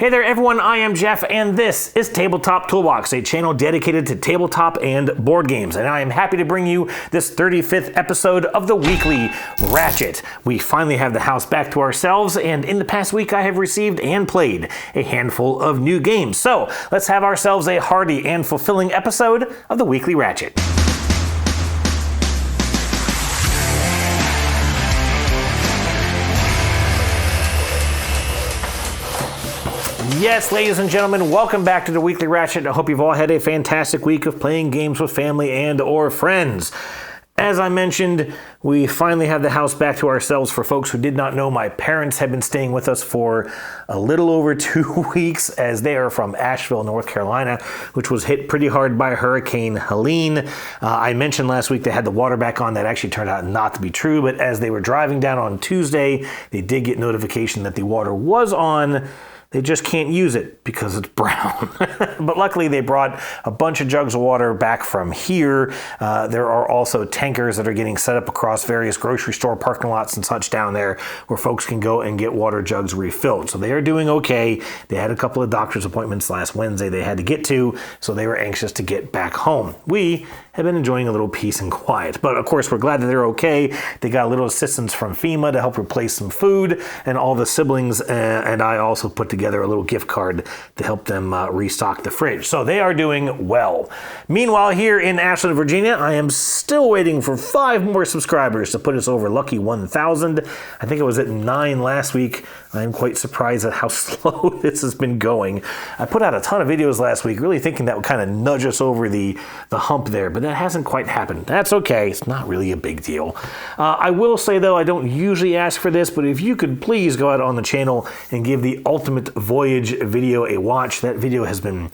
Hey there everyone, I am Jeff and this is Tabletop Toolbox, a channel dedicated to tabletop and board games. And I am happy to bring you this 35th episode of the Weekly Ratchet. We finally have the house back to ourselves, and in the past week I have received and played a handful of new games. So let's have ourselves a hearty and fulfilling episode of the Weekly Ratchet. Yes, ladies and gentlemen, welcome back to the Weekly Ratchet. I hope you've all had a fantastic week of playing games with family and or friends. As I mentioned, we finally have the house back to ourselves. For folks who did not know, my parents have been staying with us for a little over 2 weeks as they are from Asheville, North Carolina, which was hit pretty hard by Hurricane Helene. I mentioned last week they had the water back on. That actually turned out not to be true, but as they were driving down on Tuesday, they did get notification that the water was on. They just can't use it because it's brown. But luckily they brought a bunch of jugs of water back from here. There are also tankers that are getting set up across various grocery store parking lots and such down there where folks can go and get water jugs refilled. So they are doing okay. They had a couple of doctor's appointments last Wednesday they had to get to, so they were anxious to get back home. We have been enjoying a little peace and quiet. But of course, we're glad that they're okay. They got a little assistance from FEMA to help replace some food, and all the siblings and I also put together a little gift card to help them restock the fridge. So they are doing well. Meanwhile, here in Ashland, Virginia, I am still waiting for 5 more subscribers to put us over lucky 1,000. I think it was at 9 last week. I am quite surprised at how slow this has been going. I put out a ton of videos last week, really thinking that would kind of nudge us over the hump there, but that hasn't quite happened. That's okay. It's not really a big deal. I will say, though, I don't usually ask for this, but if you could please go out on the channel and give the Ultimate Voyage video a watch. That video has been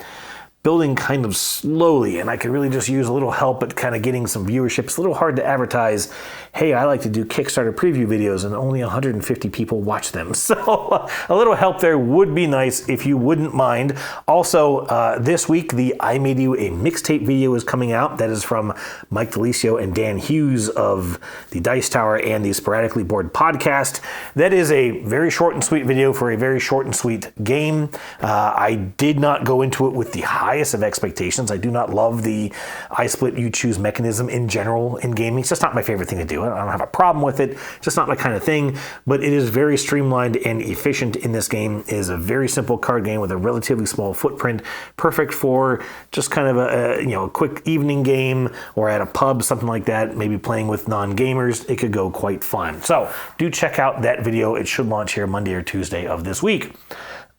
building kind of slowly, and I could really just use a little help at kind of getting some viewership. It's a little hard to advertise, hey, I like to do Kickstarter preview videos, and only 150 people watch them. So a little help there would be nice if you wouldn't mind. Also, this week, the I Made You a Mixtape video is coming out. That is from Mike DeLisio and Dan Hughes of the Dice Tower and the Sporadically Bored podcast. That is a very short and sweet video for a very short and sweet game. I did not go into it with the highest of expectations. I do not love the I split you choose mechanism in general in gaming. It's just not my favorite thing to do. I don't have a problem with it. It's just not my kind of thing, but it is very streamlined and efficient in this game. It is a very simple card game with a relatively small footprint, perfect for just kind of a quick evening game or at a pub, something like that, maybe playing with non-gamers. It could go quite fun. So do check out that video. It should launch here Monday or Tuesday of this week.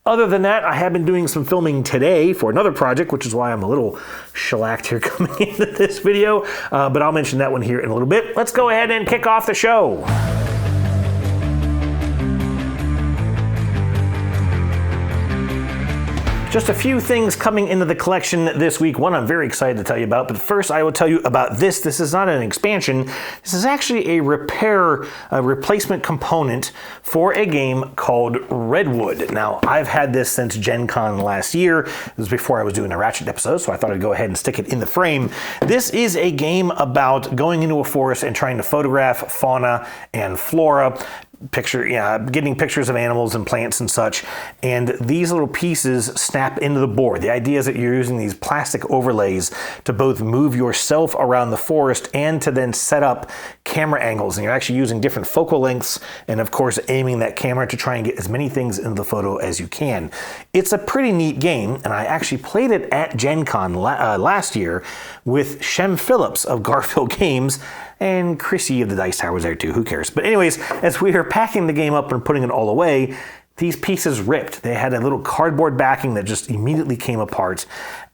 Other than that, I have been doing some filming today for another project, which is why I'm a little shellacked here coming into this video, but I'll mention that one here in a little bit. Let's go ahead and kick off the show. Just a few things coming into the collection this week. One I'm very excited to tell you about, but first I will tell you about this. This is not an expansion. This is actually a replacement component for a game called Redwood. Now, I've had this since Gen Con last year. This was before I was doing a Ratchet episode, so I thought I'd go ahead and stick it in the frame. This is a game about going into a forest and trying to photograph fauna and flora, getting pictures of animals and plants and such, and these little pieces snap into the board. The idea is that you're using these plastic overlays to both move yourself around the forest and to then set up camera angles, and you're actually using different focal lengths and of course aiming that camera to try and get as many things into the photo as you can. It's a pretty neat game, and I actually played it at Gen Con last year with Shem Phillips of Garfield Games, and Chrissy of the Dice Tower was there too, who cares? But anyways, as we were packing the game up and putting it all away, these pieces ripped. They had a little cardboard backing that just immediately came apart.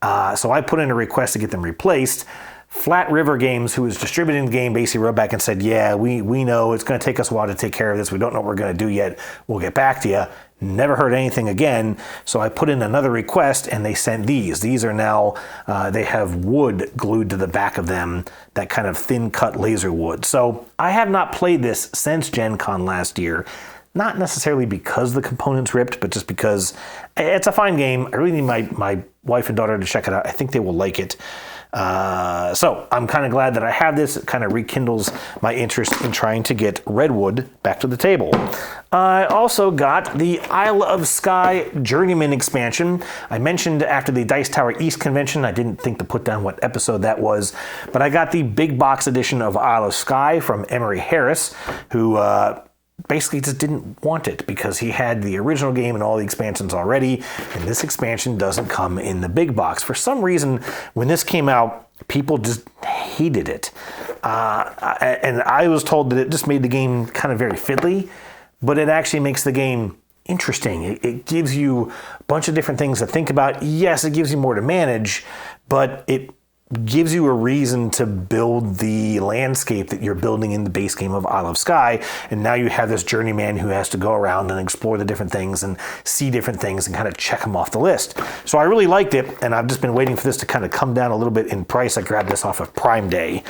So I put in a request to get them replaced. Flat River Games, who was distributing the game, basically wrote back and said, yeah, we know it's going to take us a while to take care of this. We don't know what we're going to do yet. We'll get back to you. Never heard anything again. So I put in another request and they sent these. These are now, they have wood glued to the back of them, that kind of thin cut laser wood. So I have not played this since Gen Con last year. Not necessarily because the components ripped, but just because it's a fine game. I really need my wife and daughter to check it out. I think they will like it. So I'm kind of glad that I have this. It kind of rekindles my interest in trying to get Redwood back to the table. I also got the Isle of Skye Journeyman expansion. I mentioned after the Dice Tower East convention, I didn't think to put down what episode that was, but I got the big box edition of Isle of Skye from Emery Harris, who basically just didn't want it because he had the original game and all the expansions already, and this expansion doesn't come in the big box. For some reason, when this came out, people just hated it. And I was told that it just made the game kind of very fiddly, but it actually makes the game interesting. It gives you a bunch of different things to think about. Yes, it gives you more to manage, but it gives you a reason to build the landscape that you're building in the base game of Isle of Skye. And now you have this journeyman who has to go around and explore the different things and see different things and kind of check them off the list. So I really liked it, and I've just been waiting for this to kind of come down a little bit in price. I grabbed this off of Prime Day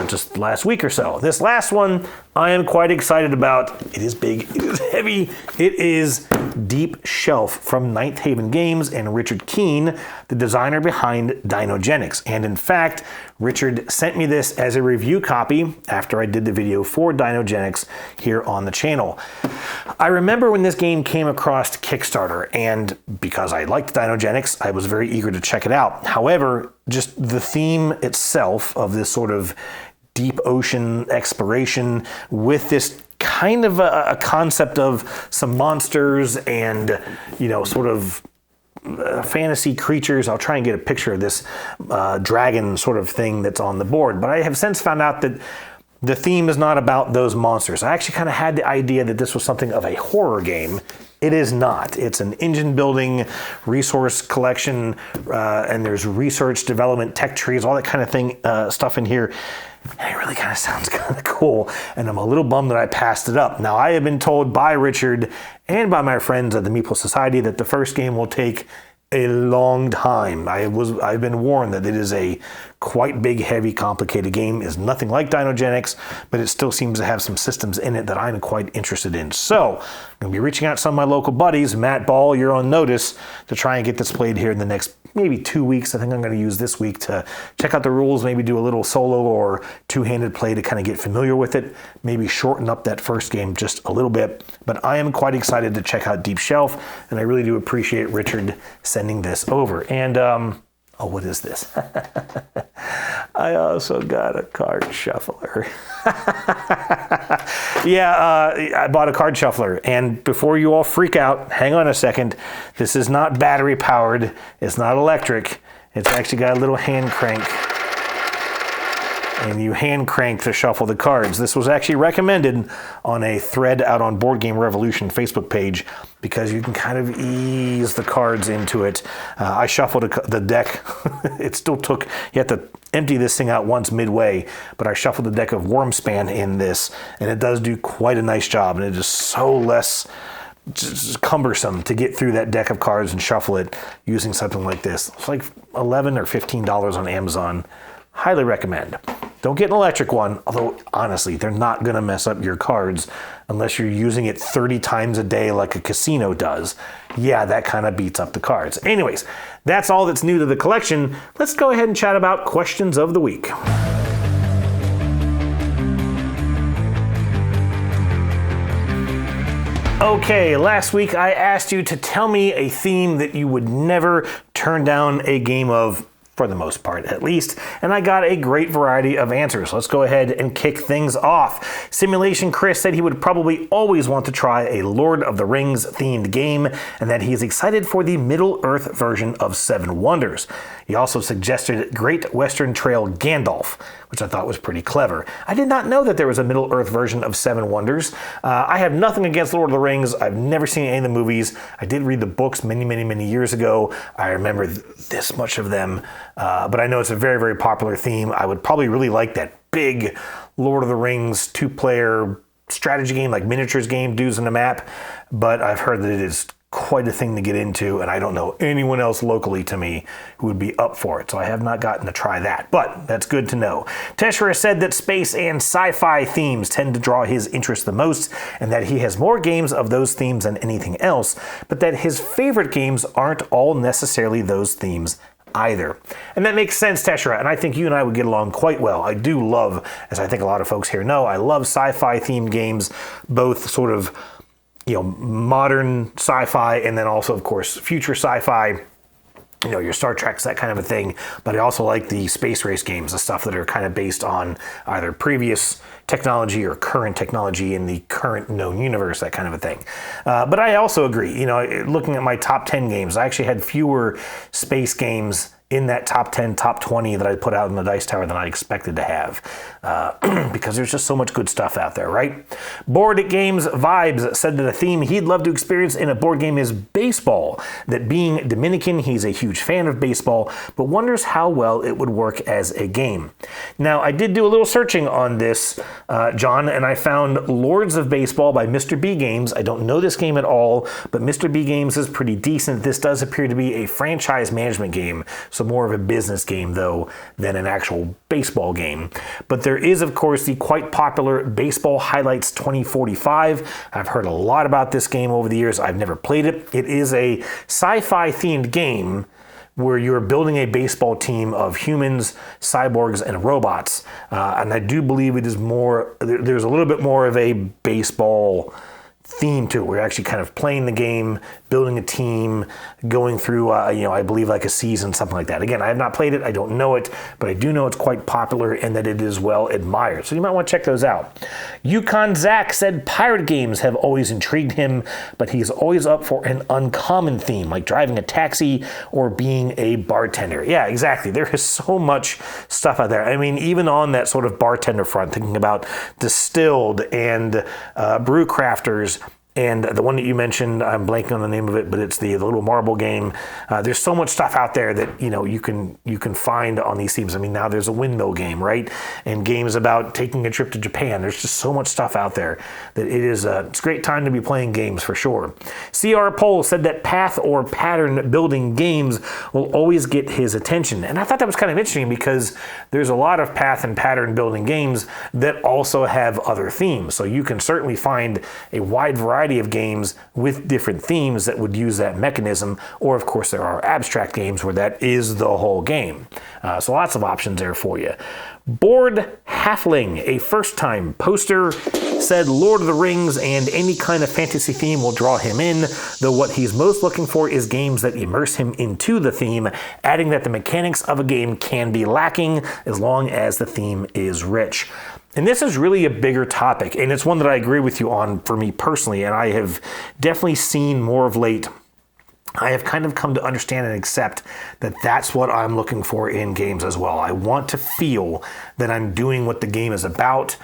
just last week or so. This last one I am quite excited about. It is big, it is heavy, it is Deep Shelf from Ninth Haven Games and Richard Keene, the designer behind Dinogenics. And in fact, Richard sent me this as a review copy after I did the video for Dinogenics here on the channel. I remember when this game came across Kickstarter, and because I liked Dinogenics, I was very eager to check it out. However, just the theme itself of this sort of deep ocean exploration with this kind of a concept of some monsters and, you know, sort of fantasy creatures. I'll try and get a picture of this dragon sort of thing that's on the board. But I have since found out that the theme is not about those monsters. I actually kind of had the idea that this was something of a horror game. It is not. It's an engine building, resource collection, and there's research, development, tech trees, all that kind of thing, stuff in here. And it really kind of sounds kind of cool, and I'm a little bummed that I passed it up. Now, I have been told by Richard and by my friends at the Meeple Society that the first game will take a long time. I've been warned that it is a quite big, heavy, complicated game. It's nothing like Dinogenics, but it still seems to have some systems in it that I'm quite interested in. So I'm going to be reaching out to some of my local buddies. Matt Ball, you're on notice to try and get this played here in the next maybe 2 weeks. I think I'm going to use this week to check out the rules, maybe do a little solo or two-handed play to kind of get familiar with it, maybe shorten up that first game just a little bit. But I am quite excited to check out Deep Shelf, and I really do appreciate Richard sending this over. And, oh, what is this? I also got a card shuffler. I bought a card shuffler, and before you all freak out, hang on a second. This is not battery powered. It's not electric. It's actually got a little hand crank, and you hand crank to shuffle the cards. This was actually recommended on a thread out on Board Game Revolution Facebook page because you can kind of ease the cards into it. I shuffled the deck. It still took, you have to empty this thing out once midway, but I shuffled the deck of Wormspan in this, and it does do quite a nice job, and it is so less just cumbersome to get through that deck of cards and shuffle it using something like this. It's like $11 or $15 on Amazon. Highly recommend. Don't get an electric one, although honestly, they're not going to mess up your cards unless you're using it 30 times a day like a casino does. Yeah, that kind of beats up the cards. Anyways, that's all that's new to the collection. Let's go ahead and chat about questions of the week. Okay, last week I asked you to tell me a theme that you would never turn down a game of, for the most part at least, and I got a great variety of answers. Let's go ahead and kick things off. Simulation Chris said he would probably always want to try a Lord of the Rings themed game, and that he is excited for the Middle-earth version of Seven Wonders. He also suggested Great Western Trail Gandalf, which I thought was pretty clever. I did not know that there was a Middle-earth version of Seven Wonders. I have nothing against Lord of the Rings. I've never seen any of the movies. I did read the books many years ago. I remember this much of them, but I know it's a very popular theme. I would probably really like that big Lord of the Rings two-player strategy game, like miniatures game, dudes in a map, but I've heard that it is quite a thing to get into, and I don't know anyone else locally to me who would be up for it, so I have not gotten to try that, but that's good to know. Teshra said that space and sci-fi themes tend to draw his interest the most, and that he has more games of those themes than anything else, but that his favorite games aren't all necessarily those themes either. And that makes sense, Teshra, and I think you and I would get along quite well. I do love, as I think a lot of folks here know, I love sci-fi themed games, both sort of, modern sci-fi and then also, of course, future sci-fi. Your Star Treks, that kind of a thing. But I also like the space race games, the stuff that are kind of based on either previous technology or current technology in the current known universe, that kind of a thing. But I also agree, looking at my top 10 games, I actually had fewer space games in that top 10, top 20 that I put out in the Dice Tower than I expected to have. Because there's just so much good stuff out there, right? Board Games Vibes said that a theme he'd love to experience in a board game is baseball. That being Dominican, he's a huge fan of baseball, but wonders how well it would work as a game. Now, I did do a little searching on this, John, and I found Lords of Baseball by Mr. B Games. I don't know this game at all, but Mr. B Games is pretty decent. This does appear to be a franchise management game, so more of a business game, though, than an actual baseball game. But there is, of course, the quite popular Baseball Highlights 2045. I've heard a lot about this game over the years. I've never played it. It is a sci-fi themed game where you're building a baseball team of humans, cyborgs, and robots. And I do believe it is more, there's a little bit more of a baseball theme to it. We're actually kind of playing the game, building a team, going through, I believe like a season, something like that. Again, I have not played it. I don't know it, but I do know it's quite popular and that it is well admired. So you might want to check those out. Yukon Zach said pirate games have always intrigued him, but he's always up for an uncommon theme, like driving a taxi or being a bartender. Yeah, exactly. There is so much stuff out there. I mean, even on that sort of bartender front, thinking about distilled and brew crafters, and the one that you mentioned, I'm blanking on the name of it, but it's the little marble game. There's so much stuff out there that you can find on these themes. I mean, now there's a windmill game, right? And games about taking a trip to Japan. There's just so much stuff out there that it's a great time to be playing games for sure. CR Poll said that path or pattern building games will always get his attention. And I thought that was kind of interesting because there's a lot of path and pattern building games that also have other themes. So you can certainly find a wide variety of games with different themes that would use that mechanism, or of course there are abstract games where that is the whole game. So lots of options there for you. Board Halfling, a first-time poster, said Lord of the Rings and any kind of fantasy theme will draw him in, though what he's most looking for is games that immerse him into the theme, adding that the mechanics of a game can be lacking as long as the theme is rich. And this is really a bigger topic, and it's one that I agree with you on for me personally, and I have definitely seen more of late. I have kind of come to understand and accept that that's what I'm looking for in games as well. I want to feel that I'm doing what the game is about,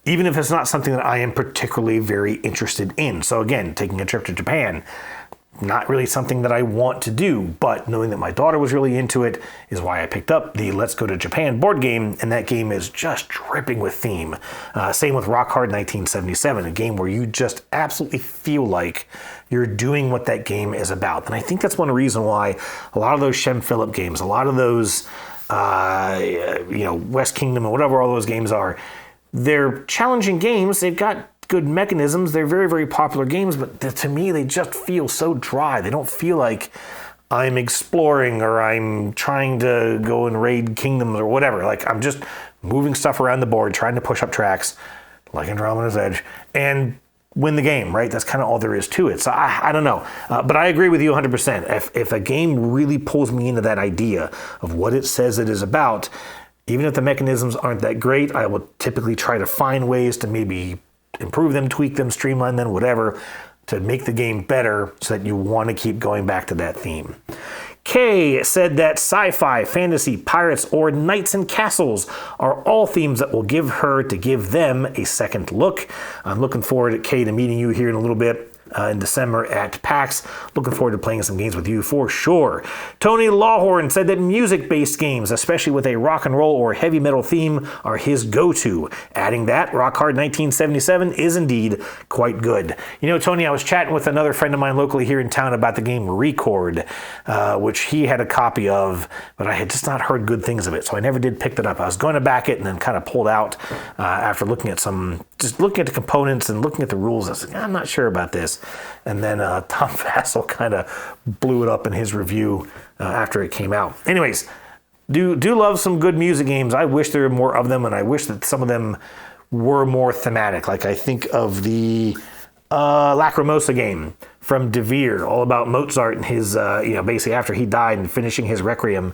even if it's not something that I am particularly very interested in. So again, taking a trip to Japan, not really something that I want to do, but knowing that my daughter was really into it is why I picked up the Let's Go to Japan board game, and that game is just dripping with theme. Same with Rock Hard 1977, a game where you just absolutely feel like you're doing what that game is about. And I think that's one reason why a lot of those Shem Phillip games, a lot of those, West Kingdom or whatever all those games are, they're challenging games. They've got good mechanisms. They're very, very popular games, but to me, they just feel so dry. They don't feel like I'm exploring or I'm trying to go and raid kingdoms or whatever. Like I'm just moving stuff around the board, trying to push up tracks, like Andromeda's Edge, and win the game, right? That's kind of all there is to it. So I don't know. But I agree with you 100%. If a game really pulls me into that idea of what it says it is about, even if the mechanisms aren't that great, I will typically try to find ways to maybe improve them, tweak them, streamline them, whatever, to make the game better so that you want to keep going back to that theme. Kay said that sci-fi, fantasy, pirates, or knights and castles are all themes that will give them a second look. I'm looking forward, Kay, to meeting you here in a little bit. In December at PAX. Looking forward to playing some games with you for sure. Tony Lawhorn said that music-based games, especially with a rock and roll or heavy metal theme, are his go-to. Adding that, Rock Hard 1977 is indeed quite good. Tony, I was chatting with another friend of mine locally here in town about the game Record, which he had a copy of, but I had just not heard good things of it, so I never did pick that up. I was going to back it and then kind of pulled out after looking at some just looking at the components and looking at the rules, I was like, I'm not sure about this. And then Tom Vassell kind of blew it up in his review after it came out. Anyways, do love some good music games. I wish there were more of them, and I wish that some of them were more thematic. Like I think of the Lacrimosa game from De Vere, all about Mozart and his, basically after he died and finishing his Requiem.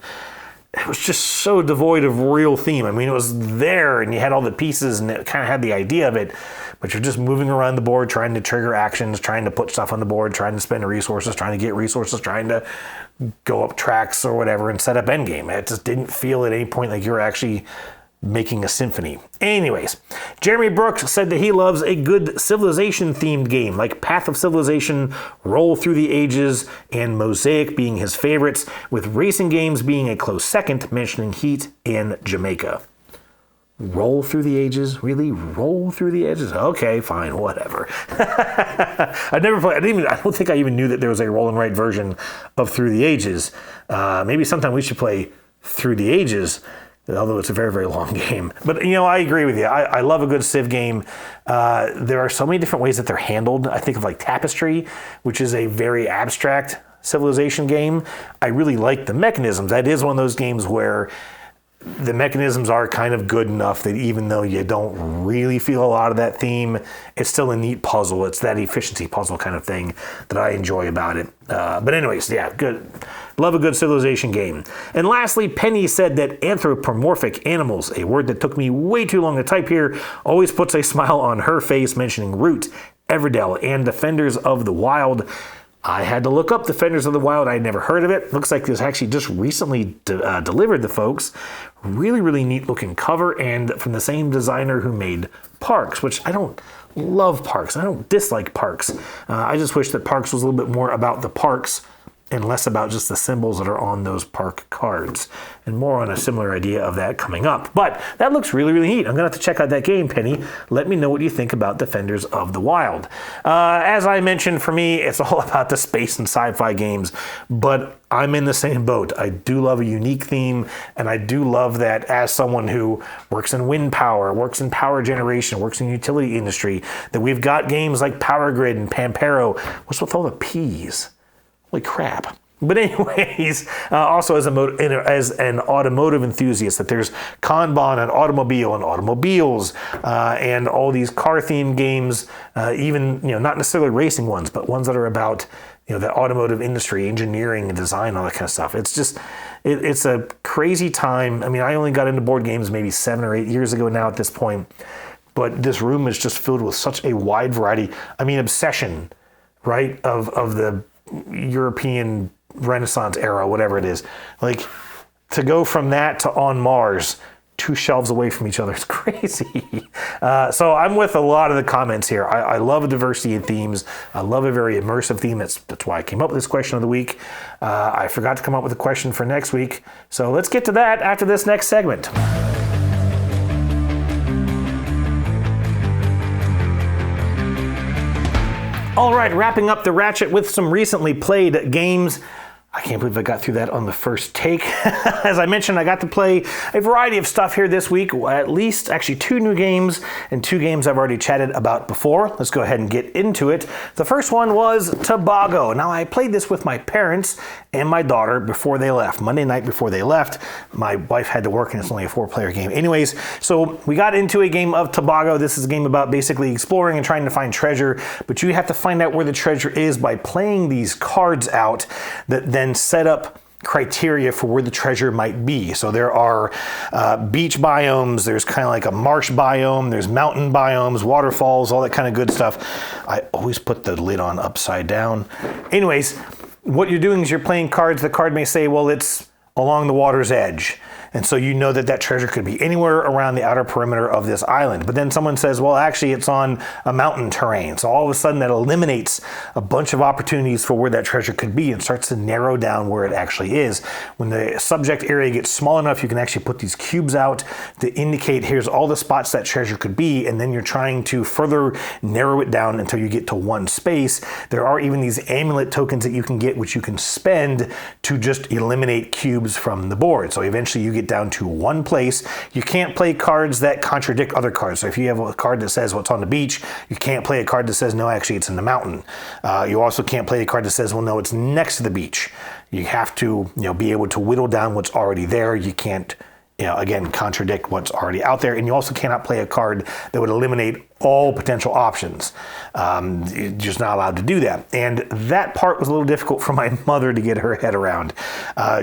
It was just so devoid of real theme. I mean, it was there and you had all the pieces and it kind of had the idea of it, but you're just moving around the board, trying to trigger actions, trying to put stuff on the board, trying to spend resources, trying to get resources, trying to go up tracks or whatever and set up endgame. It just didn't feel at any point like you were actually making a symphony. Anyways, Jeremy Brooks said that he loves a good Civilization-themed game, like Path of Civilization, Roll Through the Ages, and Mosaic being his favorites, with racing games being a close second, mentioning Heat and Jamaica. Roll Through the Ages? Really? Roll Through the Ages? Okay, fine, whatever. I never played. I don't think I even knew that there was a roll and write version of Through the Ages. Maybe sometime we should play Through the Ages, although it's a very, very long game. But, I agree with you. I love a good Civ game. There are so many different ways that they're handled. I think of like Tapestry, which is a very abstract civilization game. I really like the mechanisms. That is one of those games where the mechanisms are kind of good enough that even though you don't really feel a lot of that theme, it's still a neat puzzle. It's that efficiency puzzle kind of thing that I enjoy about it. But anyways, yeah, good. Love a good Civilization game. And lastly, Penny said that anthropomorphic animals, a word that took me way too long to type here, always puts a smile on her face, mentioning Root, Everdell, and Defenders of the Wild. I had to look up Defenders of the Wild. I had never heard of it. Looks like this actually just recently delivered to folks. Really, really neat looking cover, and from the same designer who made Parks, which I don't love Parks. I don't dislike Parks. I just wish that Parks was a little bit more about the parks and less about just the symbols that are on those park cards, and more on a similar idea of that coming up. But that looks really, really neat. I'm going to have to check out that game, Penny. Let me know what you think about Defenders of the Wild. As I mentioned, for me, it's all about the space and sci-fi games, but I'm in the same boat. I do love a unique theme, and I do love that as someone who works in wind power, works in power generation, works in the utility industry, that we've got games like Power Grid and Pampero. What's with all the P's? Holy crap. But anyways, also as an automotive enthusiast, that there's Kanban and automobile and automobiles and all these car-themed games, even, not necessarily racing ones, but ones that are about, the automotive industry, engineering and design, all that kind of stuff. It's just, it's a crazy time. I mean, I only got into board games maybe 7 or 8 years ago now at this point, but this room is just filled with such a wide variety. I mean, obsession, right, of the European Renaissance era, whatever it is. Like, to go from that to On Mars, 2 shelves away from each other, is crazy. So I'm with a lot of the comments here. I love a diversity in themes. I love a very immersive theme. That's why I came up with this question of the week. I forgot to come up with a question for next week. So let's get to that after this next segment. All right, wrapping up the Ratchet with some recently played games. I can't believe I got through that on the first take. As I mentioned, I got to play a variety of stuff here this week, at least actually 2 new games and 2 games I've already chatted about before. Let's go ahead and get into it. The first one was Tobago. Now, I played this with my parents and my daughter before they left. Monday night before they left, my wife had to work and it's only a 4-player game. Anyways, so we got into a game of Tobago. This is a game about basically exploring and trying to find treasure, but you have to find out where the treasure is by playing these cards out that then set up criteria for where the treasure might be. So there are beach biomes, there's kind of like a marsh biome, there's mountain biomes, waterfalls, all that kind of good stuff. I always put the lid on upside down. Anyways, what you're doing is you're playing cards. The card may say, well, it's along the water's edge. And so you know that that treasure could be anywhere around the outer perimeter of this island. But then someone says, well, actually it's on a mountain terrain. So all of a sudden that eliminates a bunch of opportunities for where that treasure could be and starts to narrow down where it actually is. When the subject area gets small enough, you can actually put these cubes out to indicate here's all the spots that treasure could be. And then you're trying to further narrow it down until you get to one space. There are even these amulet tokens that you can get, which you can spend to just eliminate cubes cubes from the board. So eventually you get down to one place. You can't play cards that contradict other cards. So if you have a card that says what's on the beach, you can't play a card that says, no, actually it's in the mountain. You also can't play a card that says, well, no, it's next to the beach. You have to, be able to whittle down what's already there. You can't, again, contradict what's already out there. And you also cannot play a card that would eliminate all potential options. You're just not allowed to do that. And that part was a little difficult for my mother to get her head around.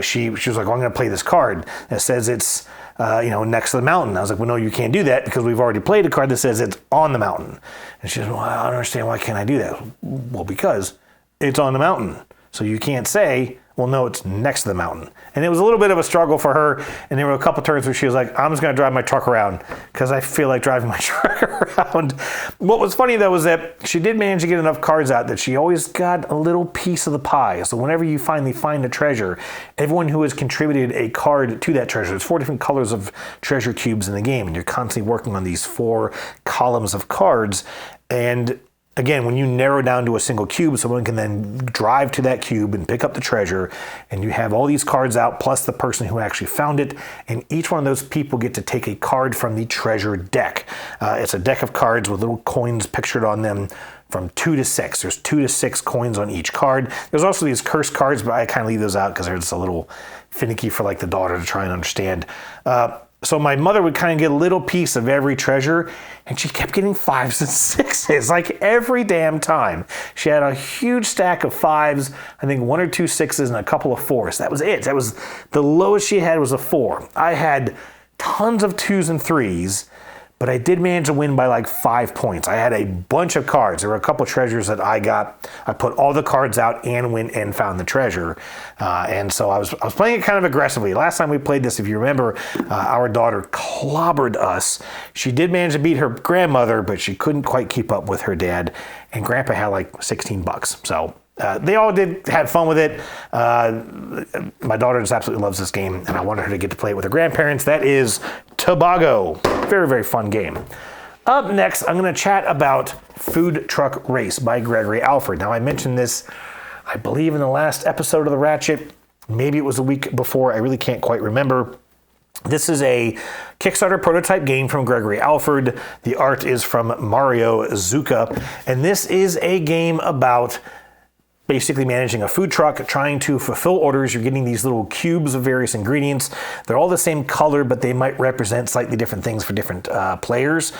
She was like, well, I'm going to play this card that says it's, next to the mountain. I was like, well, no, you can't do that because we've already played a card that says it's on the mountain. And she said, well, I don't understand. Why can't I do that? Well, because it's on the mountain. So you can't say, well, no, it's next to the mountain. And it was a little bit of a struggle for her. And there were a couple turns where she was like, I'm just going to drive my truck around because I feel like driving my truck around. What was funny, though, was that she did manage to get enough cards out that she always got a little piece of the pie. So whenever you finally find a treasure, everyone who has contributed a card to that treasure, there's 4 different colors of treasure cubes in the game. And you're constantly working on these 4 columns of cards. And again, when you narrow down to a single cube, someone can then drive to that cube and pick up the treasure, and you have all these cards out plus the person who actually found it, and each one of those people get to take a card from the treasure deck. It's a deck of cards with little coins pictured on them from 2 to 6. There's 2 to 6 coins on each card. There's also these cursed cards, but I kind of leave those out because they're just a little finicky for like the daughter to try and understand. So my mother would kind of get a little piece of every treasure, and she kept getting 5s and 6s, like every damn time. She had a huge stack of 5s, I think 1 or 2 6s, and a couple of 4s. That was it. That was the lowest she had was a 4. I had tons of 2s and 3s, but I did manage to win by like 5 points. I had a bunch of cards. There were a couple of treasures that I got. I put all the cards out and went and found the treasure. And so I was playing it kind of aggressively. Last time we played this, if you remember, our daughter clobbered us. She did manage to beat her grandmother, but she couldn't quite keep up with her dad. And Grandpa had like $16. So they all had fun with it. My daughter just absolutely loves this game, and I wanted her to get to play it with her grandparents. That is Tobago. Very, very fun game. Up next, I'm going to chat about Food Truck Race by Gregory Alford. Now, I mentioned this, I believe, in the last episode of The Ratchet. Maybe it was a week before. I really can't quite remember. This is a Kickstarter prototype game from Gregory Alford. The art is from Mario Zucca. And this is a game about basically managing a food truck, trying to fulfill orders. You're getting these little cubes of various ingredients. They're all the same color, but they might represent slightly different things for different players.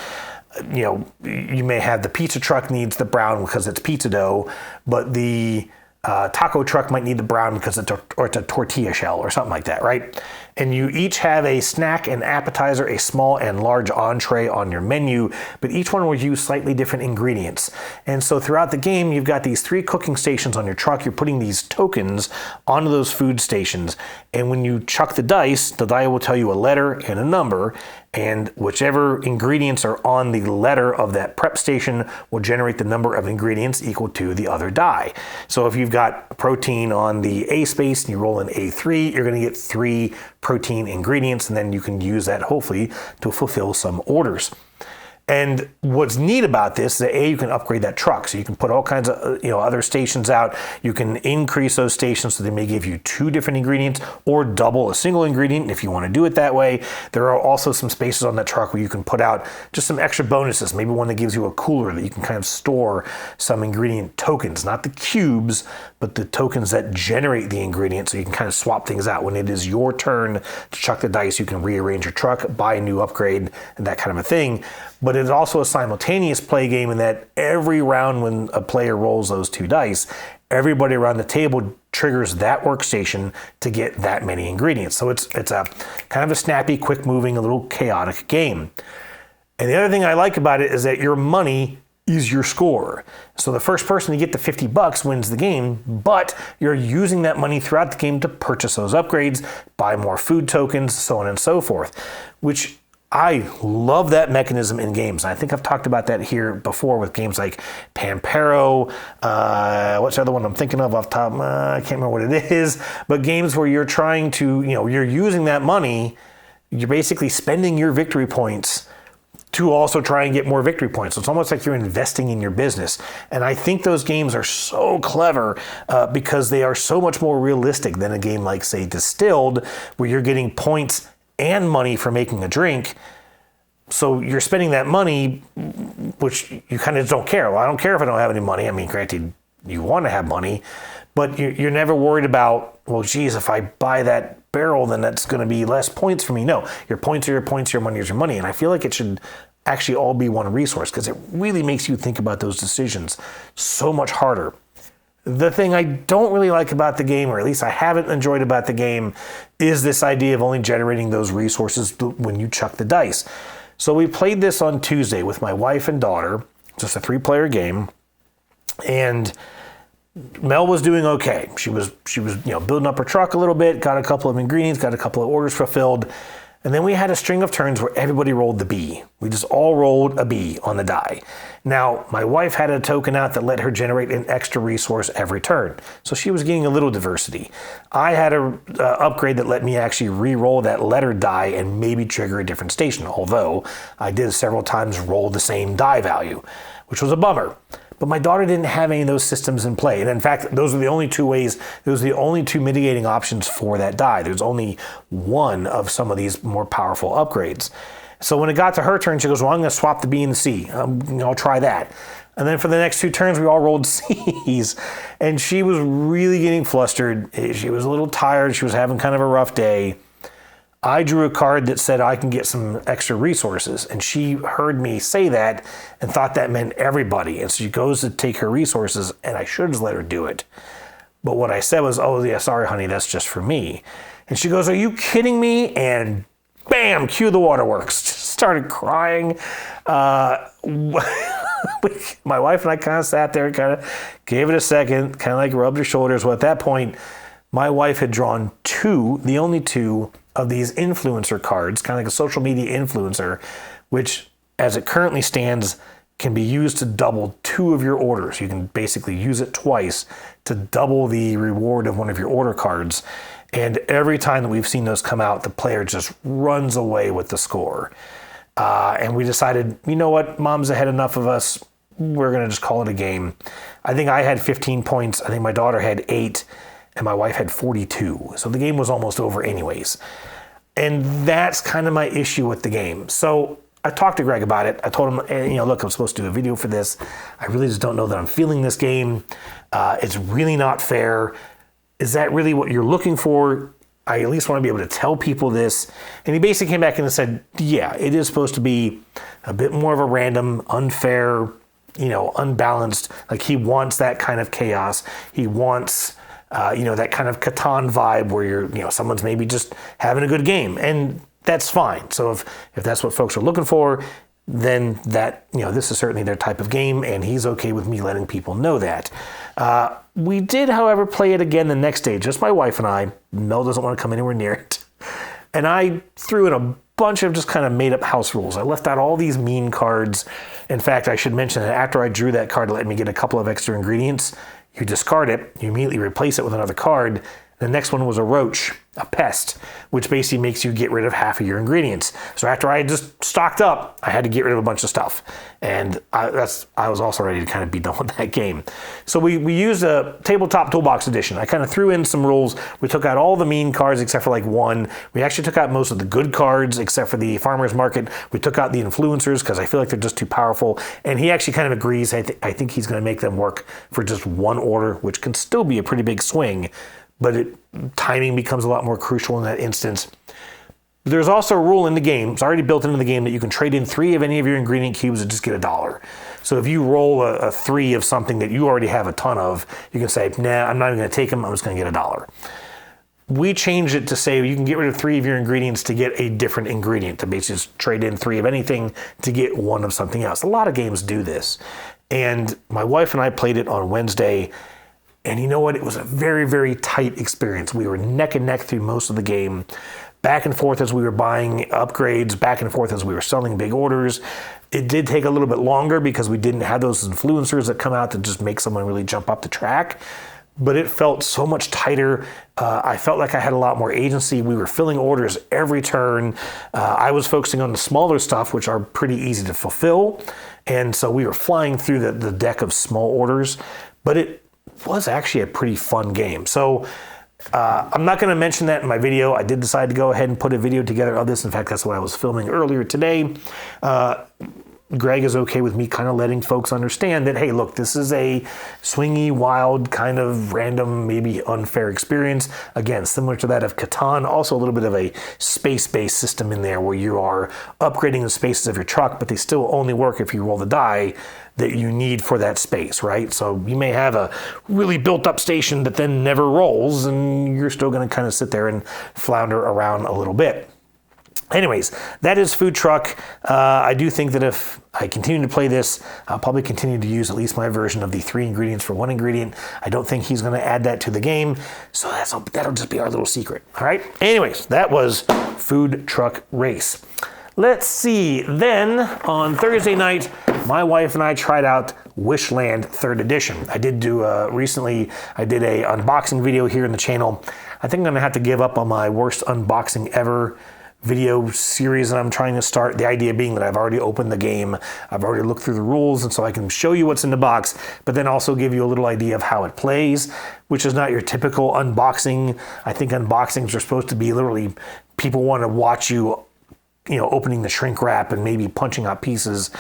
You may have the pizza truck needs the brown because it's pizza dough, but the taco truck might need the brown because it's a tortilla shell or something like that, right? And you each have a snack, an appetizer, a small and large entree on your menu, but each one will use slightly different ingredients. And so throughout the game, you've got these 3 cooking stations on your truck. You're putting these tokens onto those food stations. And when you chuck the dice will tell you a letter and a number, and whichever ingredients are on the letter of that prep station will generate the number of ingredients equal to the other die. So if you've got protein on the A space and you roll an A3, you're going to get 3 protein ingredients, and then you can use that hopefully to fulfill some orders. And what's neat about this is that you can upgrade that truck. So you can put all kinds of other stations out. You can increase those stations so they may give you 2 different ingredients or double a single ingredient if you want to do it that way. There are also some spaces on that truck where you can put out just some extra bonuses. Maybe one that gives you a cooler that you can kind of store some ingredient tokens, not the cubes, but the tokens that generate the ingredients, so you can kind of swap things out. When it is your turn to chuck the dice, you can rearrange your truck, buy a new upgrade, and that kind of a thing. But it's also a simultaneous play game in that every round when a player rolls those 2 dice, everybody around the table triggers that workstation to get that many ingredients. So it's a kind of a snappy, quick-moving, a little chaotic game. And the other thing I like about it is that your money is your score. So the first person to get the $50 wins the game, but you're using that money throughout the game to purchase those upgrades, buy more food tokens, so on and so forth, which I love that mechanism in games. I think I've talked about that here before with games like Pampero. What's the other one I'm thinking of off the top? I can't remember what it is. But games where you're trying to, you're using that money, you're basically spending your victory points to also try and get more victory points. So it's almost like you're investing in your business. And I think those games are so clever because they are so much more realistic than a game like, say, Distilled, where you're getting points and money for making a drink. So you're spending that money, which you kind of don't care. Well, I don't care if I don't have any money. I mean, granted, you want to have money, but you're never worried about, well, geez, if I buy that barrel, then that's going to be less points for me. No, your points are your points, your money is your money. And I feel like it should actually all be one resource because it really makes you think about those decisions so much harder. The thing I don't really like about the game, or at least I haven't enjoyed about the game, is this idea of only generating those resources when you chuck the dice. So we played this on Tuesday with my wife and daughter, just a 3-player game, and Mel was doing okay. She was building up her truck a little bit, got a couple of ingredients, got a couple of orders fulfilled, and then we had a string of turns where everybody rolled the B. We just all rolled a B on the die. Now, my wife had a token out that let her generate an extra resource every turn, so she was getting a little diversity. I had a upgrade that let me actually re-roll that letter die and maybe trigger a different station, although I did several times roll the same die value, which was a bummer. But my daughter didn't have any of those systems in play. And in fact, those are the only two mitigating options for that die. There's only one of some of these more powerful upgrades. So when it got to her turn, she goes, well, I'm going to swap the B and the C. I'll try that. And then for the next 2 turns, we all rolled C's. And she was really getting flustered. She was a little tired. She was having kind of a rough day. I drew a card that said I can get some extra resources, and she heard me say that and thought that meant everybody. And so she goes to take her resources, and I should have just let her do it. But what I said was, oh yeah, sorry honey, that's just for me. And she goes, are you kidding me? And bam, cue the waterworks. Just started crying. My wife and I kind of sat there, kind of gave it a second, kind of like rubbed her shoulders. Well, at that point, my wife had drawn the only two of these influencer cards, kind of like a social media influencer, which as it currently stands can be used to double 2 of your orders. You can basically use it twice to double the reward of one of your order cards. And every time that we've seen those come out, the player just runs away with the score. And we decided, you know what, Mom's ahead enough of us. We're going to just call it a game. I think I had 15 points. I think my daughter had 8. And my wife had 42. So the game was almost over anyways. And that's kind of my issue with the game. So I talked to Greg about it. I told him, look, I'm supposed to do a video for this. I really just don't know that I'm feeling this game. It's really not fair. Is that really what you're looking for? I at least want to be able to tell people this. And he basically came back and said, yeah, it is supposed to be a bit more of a random, unfair, unbalanced. Like he wants that kind of chaos. He wants that kind of Catan vibe where someone's maybe just having a good game, and that's fine. So if that's what folks are looking for, then that, this is certainly their type of game, and he's okay with me letting people know that. We did, however, play it again the next day, just my wife and I. Mel doesn't want to come anywhere near it. And I threw in a bunch of just kind of made up house rules. I left out all these mean cards. In fact, I should mention that after I drew that card to let me get a couple of extra ingredients, you discard it, you immediately replace it with another card. The next one was a roach, a pest, which basically makes you get rid of half of your ingredients. So after I had just stocked up, I had to get rid of a bunch of stuff. And I was also ready to kind of be done with that game. So we used a Tabletop Toolbox edition. I kind of threw in some rules. We took out all the mean cards except for like one. We actually took out most of the good cards except for the Farmer's Market. We took out the influencers because I feel like they're just too powerful. And he actually kind of agrees. I think he's going to make them work for just one order, which can still be a pretty big swing. But timing becomes a lot more crucial in that instance. There's also a rule in the game, it's already built into the game, that you can trade in 3 of any of your ingredient cubes and just get $1. So if you roll a 3 of something that you already have a ton of, you can say, nah, I'm not even going to take them, I'm just going to get $1. We changed it to say you can get rid of 3 of your ingredients to get a different ingredient, to basically just trade in 3 of anything to get 1 of something else. A lot of games do this. And my wife and I played it on Wednesday. And you know what? It was a very, very tight experience. We were neck and neck through most of the game, back and forth as we were buying upgrades, back and forth as we were selling big orders. It did take a little bit longer because we didn't have those influencers that come out to just make someone really jump up the track. but it felt so much tighter. I felt like I had a lot more agency. We were filling orders every turn. I was focusing on the smaller stuff, which are pretty easy to fulfill. And so we were flying through the deck of small orders, but it was actually a pretty fun game. So I'm not going to mention that in my video. I did decide to go ahead and put a video together of this. In fact, that's what I was filming earlier today. Greg is okay with me kind of letting folks understand that, hey, look, this is a swingy, wild, kind of random, maybe unfair experience. Again, similar to that of Catan, also a little bit of a space-based system in there where you are upgrading the spaces of your truck, but they still only work if you roll the die that you need for that space, right? So you may have a really built-up station that then never rolls, and you're still going to kind of sit there and flounder around a little bit. Anyways, that is Food Truck. I do think that if I continue to play this, I'll probably continue to use at least my version of the 3 ingredients for 1 ingredient. I don't think he's going to add that to the game, so that'll just be our little secret. All right? Anyways, that was Food Truck Race. Let's see. Then, on Thursday night, my wife and I tried out Wishland 3rd Edition. I did do recently, I did a unboxing video here in the channel. I think I'm going to have to give up on my worst unboxing ever video series that I'm trying to start. The idea being that I've already opened the game, I've already looked through the rules, and so I can show you what's in the box, but then also give you a little idea of how it plays, which is not your typical unboxing. I think unboxings are supposed to be literally people want to watch you, opening the shrink wrap and maybe punching out pieces.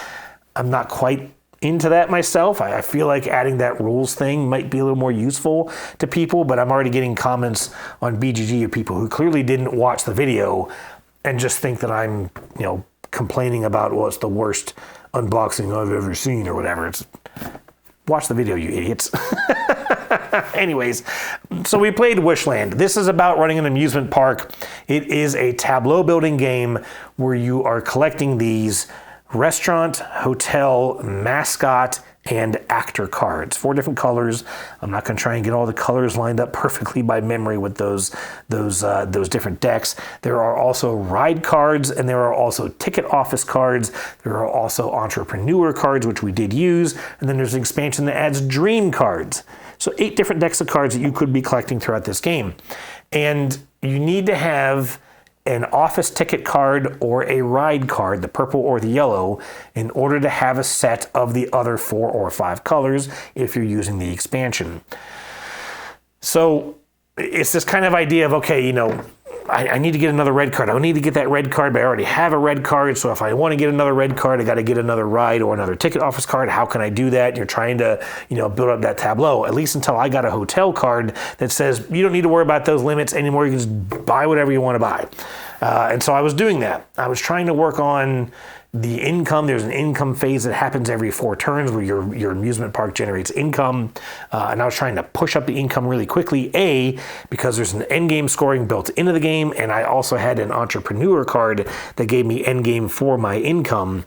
I'm not quite into that myself. I feel like adding that rules thing might be a little more useful to people, but I'm already getting comments on BGG of people who clearly didn't watch the video and just think that I'm, complaining about, well, it's the worst unboxing I've ever seen or whatever. Watch the video, you idiots. Anyways, so we played Wishland. This is about running an amusement park. It is a tableau building game where you are collecting these restaurant, hotel, mascot, and actor cards. 4 different colors. I'm not going to try and get all the colors lined up perfectly by memory with those different decks. There are also ride cards, and there are also ticket office cards. There are also entrepreneur cards, which we did use, and then there's an expansion that adds dream cards. So 8 different decks of cards that you could be collecting throughout this game. And you need to have an office ticket card or a ride card, the purple or the yellow, in order to have a set of the other 4 or 5 colors if you're using the expansion. So it's this kind of idea of, okay, I need to get another red card. I need to get that red card, but I already have a red card. So if I want to get another red card, I got to get another ride or another ticket office card. How can I do that? You're trying to, build up that tableau, at least until I got a hotel card that says you don't need to worry about those limits anymore. You can just buy whatever you want to buy. And so I was doing that. I was trying to work on the income. There's an income phase that happens every 4 turns where your amusement park generates income. And I was trying to push up the income really quickly, because there's an end game scoring built into the game. And I also had an entrepreneur card that gave me end game for my income.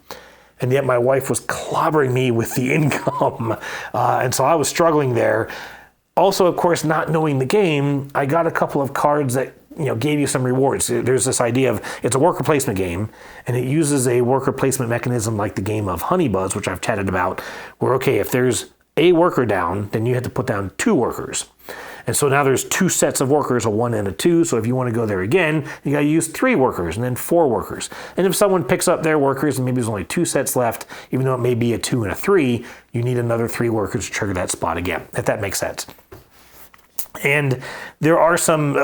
And yet my wife was clobbering me with the income. And so I was struggling there. Also, of course, not knowing the game, I got a couple of cards that gave you some rewards. There's this idea of it's a worker placement game, and it uses a worker placement mechanism like the game of Honey Buzz, which I've chatted about, where, okay, if there's a worker down, then you have to put down 2 workers. And so now there's 2 sets of workers, a 1 and a 2. So if you want to go there again, you got to use 3 workers and then 4 workers. And if someone picks up their workers and maybe there's only 2 sets left, even though it may be a 2 and a 3, you need another 3 workers to trigger that spot again, if that makes sense. And there are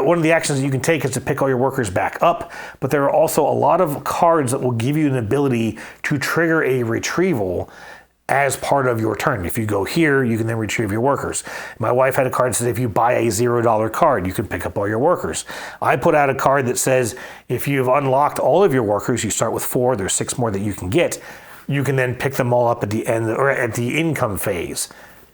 one of the actions that you can take is to pick all your workers back up, but there are also a lot of cards that will give you an ability to trigger a retrieval as part of your turn. If you go here, you can then retrieve your workers. My wife had a card that says if you buy a $0 card, you can pick up all your workers. I put out a card that says if you've unlocked all of your workers, you start with 4, there's 6 more that you can get. You can then pick them all up at the end or at the income phase.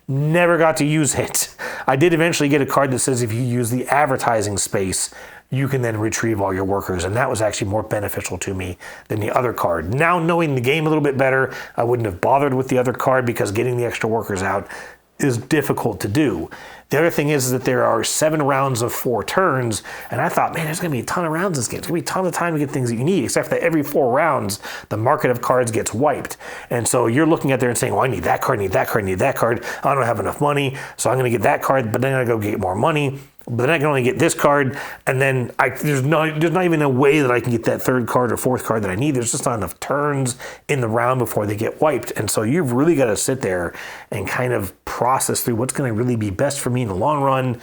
Never got to use it. I did eventually get a card that says if you use the advertising space, you can then retrieve all your workers. And that was actually more beneficial to me than the other card. Now knowing the game a little bit better, I wouldn't have bothered with the other card because getting the extra workers out is difficult to do. The other thing is that there are 7 rounds of 4 turns, and I thought, man, there's going to be a ton of rounds in this game. There's going to be a ton of time to get things that you need, except that every 4 rounds, the market of cards gets wiped. And so you're looking at there and saying, well, I need that card, I need that card, I need that card. I don't have enough money, so I'm going to get that card, but then I go get more money. But then I can only get this card, and then there's not even a way that I can get that 3rd card or 4th card that I need. There's just not enough turns in the round before they get wiped. And so you've really got to sit there and kind of process through what's going to really be best for me in the long run.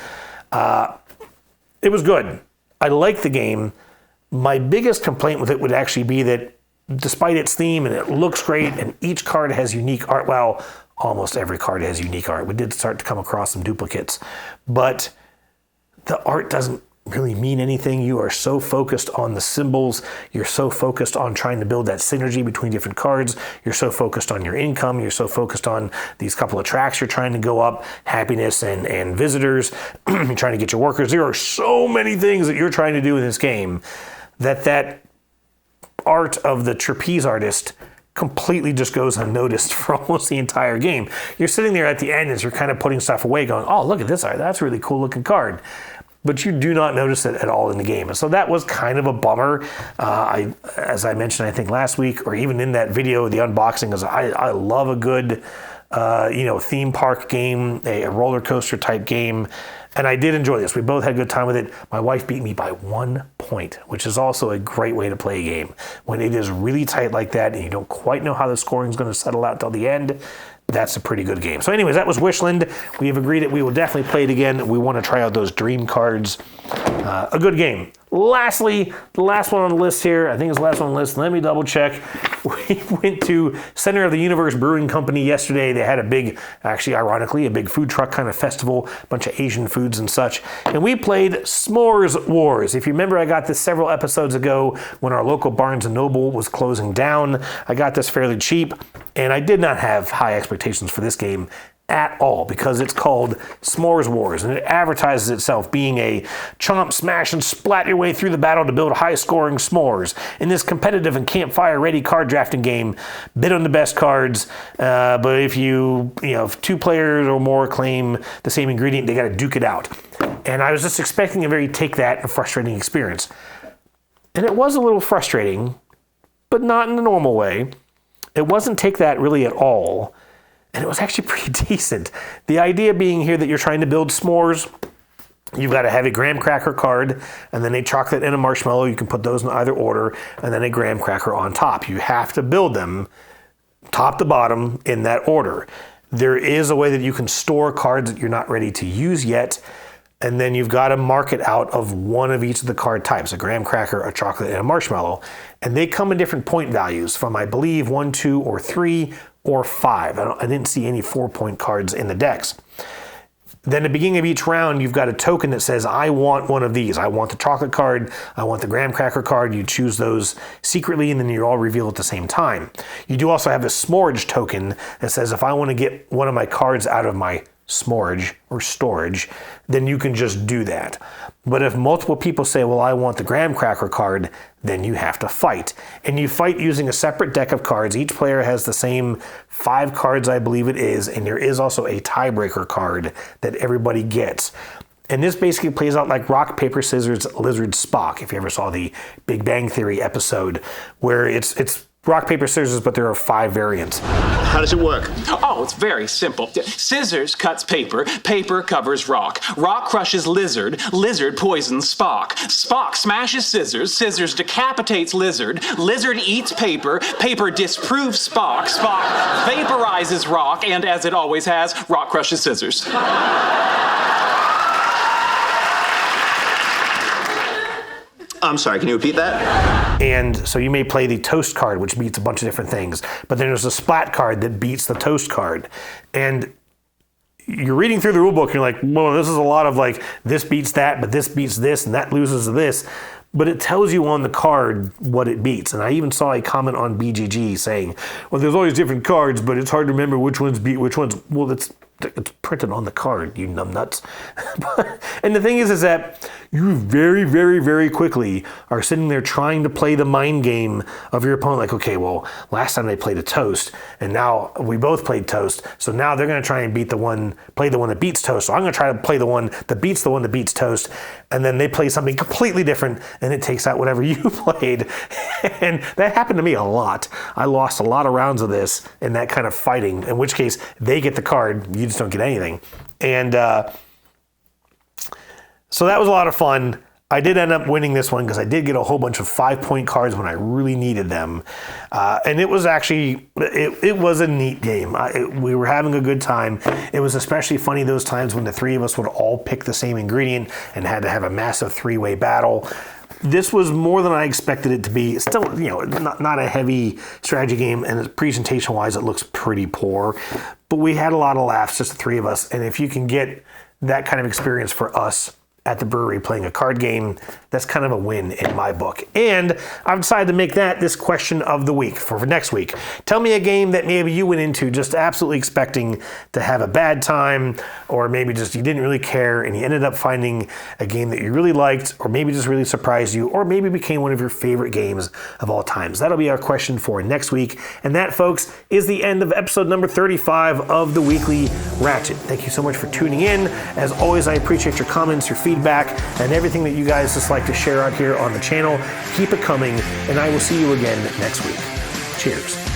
It was good. I liked the game. My biggest complaint with it would actually be that despite its theme and it looks great and each card has unique art, well, almost every card has unique art. We did start to come across some duplicates, but the art doesn't really mean anything. You are so focused on the symbols. You're so focused on trying to build that synergy between different cards. You're so focused on your income. You're so focused on these couple of tracks you're trying to go up, happiness and visitors. You're trying to get your workers. There are so many things that you're trying to do in this game that art of the trapeze artist completely just goes unnoticed for almost the entire game. You're sitting there at the end as you're kind of putting stuff away going, oh, look at this art. That's a really cool looking card. But you do not notice it at all in the game. And so that was kind of a bummer. As I mentioned, I think last week, or even in that video, the unboxing, is I love a good theme park game, a roller coaster type game. And I did enjoy this. We both had a good time with it. My wife beat me by 1 point, which is also a great way to play a game. When it is really tight like that and you don't quite know how the scoring is going to settle out till the end, that's a pretty good game. So anyways, that was Wishland. We have agreed that we will definitely play it again. We want to try out those dream cards. A good game. Lastly, the last one on the list here, I think it's the last one on the list. Let me double check. We went to Center of the Universe Brewing Company yesterday. They had a big, actually ironically, a big food truck kind of festival, a bunch of Asian foods and such. And we played S'mores Wars. If you remember, I got this several episodes ago when our local Barnes & Noble was closing down. I got this fairly cheap, and I did not have high expectations for this game at all, because it's called S'mores Wars, and it advertises itself being a chomp, smash, and splat your way through the battle to build high-scoring s'mores. In this competitive and campfire-ready card drafting game, bid on the best cards, but if if 2 players or more claim the same ingredient, they got to duke it out. And I was just expecting a very take that and frustrating experience. And it was a little frustrating, but not in the normal way. It wasn't take that really at all. And it was actually pretty decent. The idea being here that you're trying to build s'mores, you've got a heavy graham cracker card, and then a chocolate and a marshmallow. You can put those in either order, and then a graham cracker on top. You have to build them top to bottom in that order. There is a way that you can store cards that you're not ready to use yet, and then you've got to mark it out of one of each of the card types, a graham cracker, a chocolate, and a marshmallow. And they come in different point values from, I believe, 1, 2, or 3, or 5. I didn't see any 4-point cards in the decks. Then at the beginning of each round, you've got a token that says, I want one of these. I want the chocolate card. I want the graham cracker card. You choose those secretly, and then you all reveal at the same time. You do also have a smorage token that says, if I want to get one of my cards out of my smorage or storage, then you can just do that. But if multiple people say, well, I want the graham cracker card, then you have to fight. And you fight using a separate deck of cards. Each player has the same 5 cards, I believe it is, and there is also a tiebreaker card that everybody gets. And this basically plays out like rock, paper, scissors, lizard, Spock, if you ever saw the Big Bang Theory episode, where it's rock, paper, scissors, but there are 5 variants. How does it work? Oh, it's very simple. Scissors cuts paper, paper covers rock. Rock crushes lizard, lizard poisons Spock. Spock smashes scissors, scissors decapitates lizard, lizard eats paper, paper disproves Spock, Spock vaporizes rock, and as it always has, rock crushes scissors. I'm sorry, can you repeat that? And so you may play the toast card, which beats a bunch of different things. But then there's a splat card that beats the toast card. And you're reading through the rule book and you're like, well, this is a lot of like, this beats that, but this beats this, and that loses to this. But it tells you on the card what it beats. And I even saw a comment on BGG saying, well, there's always different cards, but it's hard to remember which ones beat which ones. Well, It's printed on the card, you numbnuts. And the thing is that you very, very, very quickly are sitting there trying to play the mind game of your opponent. Like, okay, well, last time they played a toast, and now we both played toast. So now they're going to try and play the one that beats toast. So I'm going to try to play the one that beats toast. And then they play something completely different, and it takes out whatever you played. And that happened to me a lot. I lost a lot of rounds of this in that kind of fighting, in which case they get the card, you just don't get anything. And so that was a lot of fun. I did end up winning this one because I did get a whole bunch of 5-point cards when I really needed them. And it was actually, it was a neat game. We were having a good time. It was especially funny those times when the three of us would all pick the same ingredient and had to have a massive 3-way battle. This was more than I expected it to be. Still, not a heavy strategy game, and presentation-wise, it looks pretty poor. But we had a lot of laughs, just the three of us. And if you can get that kind of experience for us at the brewery playing a card game, that's kind of a win in my book. And I've decided to make that this question of the week for next week. Tell me a game that maybe you went into just absolutely expecting to have a bad time, or maybe just you didn't really care and you ended up finding a game that you really liked, or maybe just really surprised you, or maybe became one of your favorite games of all times. That'll be our question for next week. And that, folks, is the end of episode number 35 of the Weekly Ratchet. Thank you so much for tuning in. As always, I appreciate your comments, your feedback, and everything that you guys just like to share out here on the channel. Keep it coming, and I will see you again next week. Cheers.